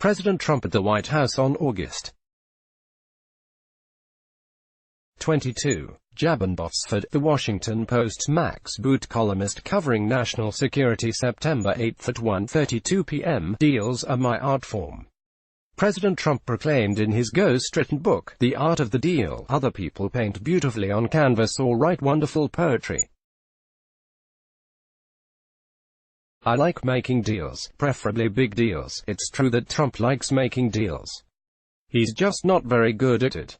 President Trump at the White House on August 22. Jabin Botsford, The Washington Post's Max Boot Columnist covering national security September 8 at 1:32 p.m. Deals are my art form. President Trump proclaimed in his ghost-written book, The Art of the Deal, other people paint beautifully on canvas or write wonderful poetry. I like making deals, preferably big deals. It's true that Trump likes making deals. He's just not very good at it.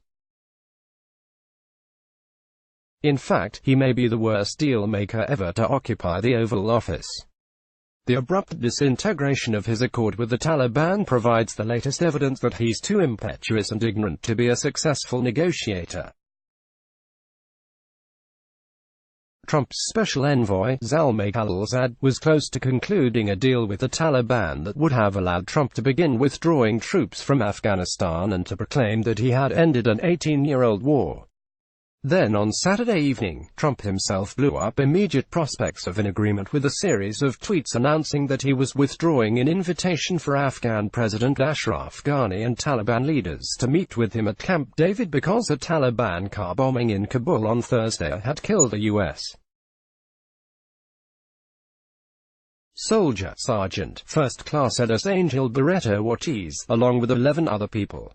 In fact, he may be the worst deal maker ever to occupy the Oval Office. The abrupt disintegration of his accord with the Taliban provides the latest evidence that he's too impetuous and ignorant to be a successful negotiator. Trump's special envoy, Zalmay Khalilzad, was close to concluding a deal with the Taliban that would have allowed Trump to begin withdrawing troops from Afghanistan and to proclaim that he had ended an 18-year-old war. Then on Saturday evening, Trump himself blew up immediate prospects of an agreement with a series of tweets announcing that he was withdrawing an invitation for Afghan President Ashraf Ghani and Taliban leaders to meet with him at Camp David because a Taliban car bombing in Kabul on Thursday had killed a U.S. soldier, Sergeant, First Class Edis Angel Beretta Ortiz, along with 11 other people.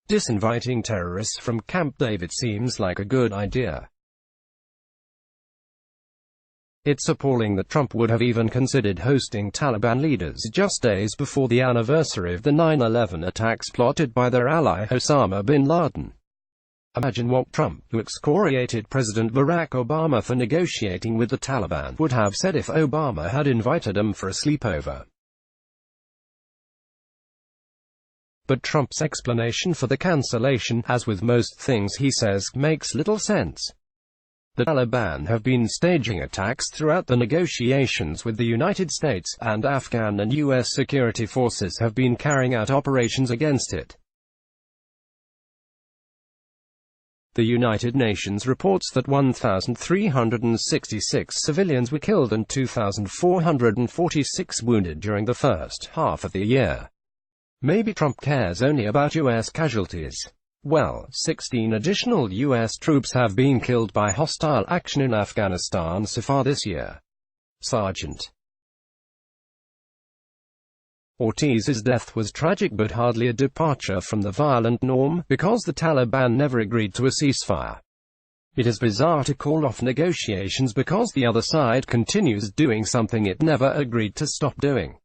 Disinviting terrorists from Camp David seems like a good idea. It's appalling that Trump would have even considered hosting Taliban leaders just days before the anniversary of the 9/11 attacks plotted by their ally Osama bin Laden. Imagine what Trump, who excoriated President Barack Obama for negotiating with the Taliban, would have said if Obama had invited him for a sleepover. But Trump's explanation for the cancellation, as with most things he says, makes little sense. The Taliban have been staging attacks throughout the negotiations with the United States, and Afghan and U.S. security forces have been carrying out operations against it. The United Nations reports that 1,366 civilians were killed and 2,446 wounded during the first half of the year. Maybe Trump cares only about U.S. casualties. Well, 16 additional U.S. troops have been killed by hostile action in Afghanistan so far this year. Sergeant Ortiz's death was tragic but hardly a departure from the violent norm, because the Taliban never agreed to a ceasefire. It is bizarre to call off negotiations because the other side continues doing something it never agreed to stop doing.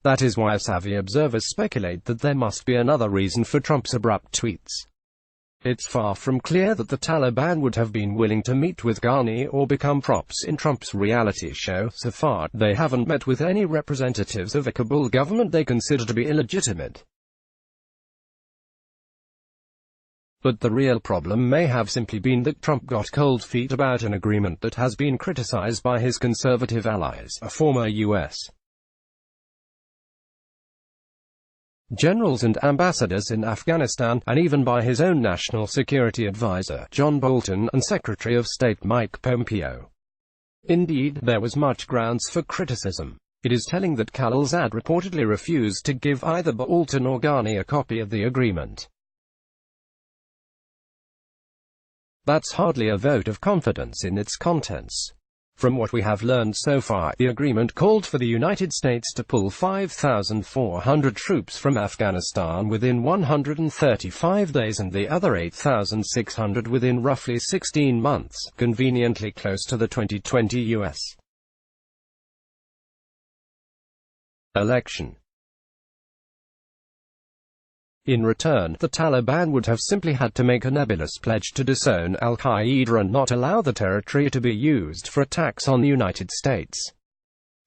That is why savvy observers speculate that there must be another reason for Trump's abrupt tweets. It's far from clear that the Taliban would have been willing to meet with Ghani or become props in Trump's reality show. So far, they haven't met with any representatives of a Kabul government they consider to be illegitimate. But the real problem may have simply been that Trump got cold feet about an agreement that has been criticized by his conservative allies, a former U.S. generals and ambassadors in Afghanistan, and even by his own National Security Advisor, John Bolton, and Secretary of State Mike Pompeo. Indeed, there was much grounds for criticism. It is telling that Khalilzad reportedly refused to give either Bolton or Ghani a copy of the agreement. That's hardly a vote of confidence in its contents. From what we have learned so far, the agreement called for the United States to pull 5,400 troops from Afghanistan within 135 days and the other 8,600 within roughly 16 months, conveniently close to the 2020 U.S. election. In return, the Taliban would have simply had to make a nebulous pledge to disown al-Qaeda and not allow the territory to be used for attacks on the United States.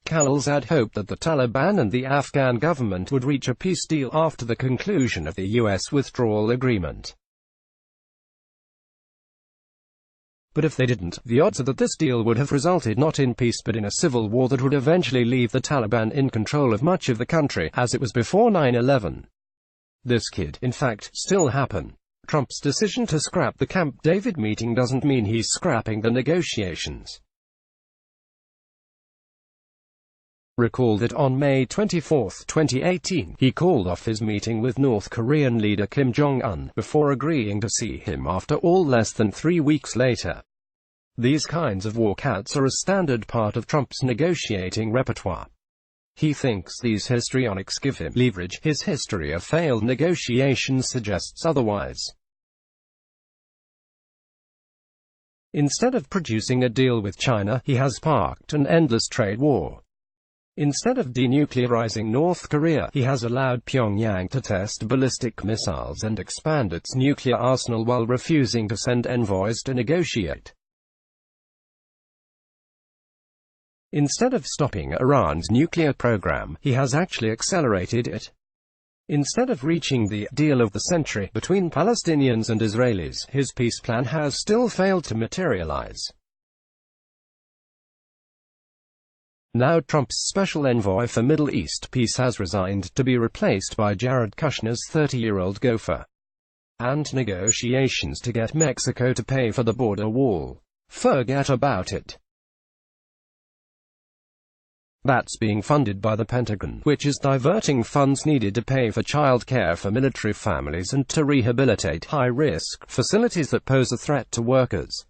Khalilzad hoped that the Taliban and the Afghan government would reach a peace deal after the conclusion of the U.S. withdrawal agreement. But if they didn't, the odds are that this deal would have resulted not in peace but in a civil war that would eventually leave the Taliban in control of much of the country, as it was before 9/11. This could, in fact, still happen. Trump's decision to scrap the Camp David meeting doesn't mean he's scrapping the negotiations. recalled that on May 24, 2018, he called off his meeting with North Korean leader Kim Jong-un, before agreeing to see him after all less than 3 weeks later. These kinds of walkouts are a standard part of Trump's negotiating repertoire. He thinks these histrionics give him leverage. His history of failed negotiations suggests otherwise. Instead of producing a deal with China, he has sparked an endless trade war. Instead of denuclearizing North Korea, he has allowed Pyongyang to test ballistic missiles and expand its nuclear arsenal while refusing to send envoys to negotiate. Instead of stopping Iran's nuclear program, he has actually accelerated it. Instead of reaching the deal of the century between Palestinians and Israelis, his peace plan has still failed to materialize. Now Trump's special envoy for Middle East peace has resigned to be replaced by Jared Kushner's 30-year-old gopher. And negotiations to get Mexico to pay for the border wall. Forget about it. That's being funded by the Pentagon, which is diverting funds needed to pay for child care for military families and to rehabilitate high-risk facilities that pose a threat to workers.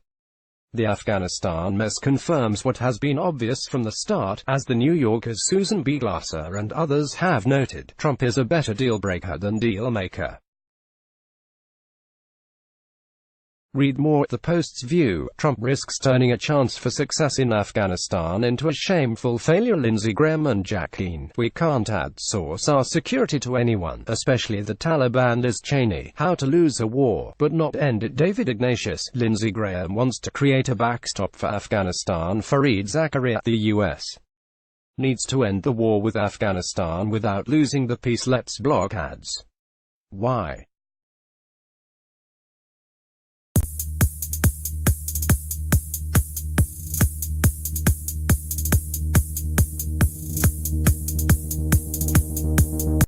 The Afghanistan mess confirms what has been obvious from the start, as the New Yorker's Susan B. Glasser and others have noted. Trump is a better deal-breaker than deal-maker. Read more. The Post's view, Trump risks turning a chance for success in Afghanistan into a shameful failure. Lindsey Graham and Jacqueline, we can't outsource our security to anyone, especially the Taliban. Liz Cheney, how to lose a war, but not end it. David Ignatius, Lindsey Graham wants to create a backstop for Afghanistan. Fareed Zakaria, the U.S. needs to end the war with Afghanistan without losing the peace. Let's block ads. Why?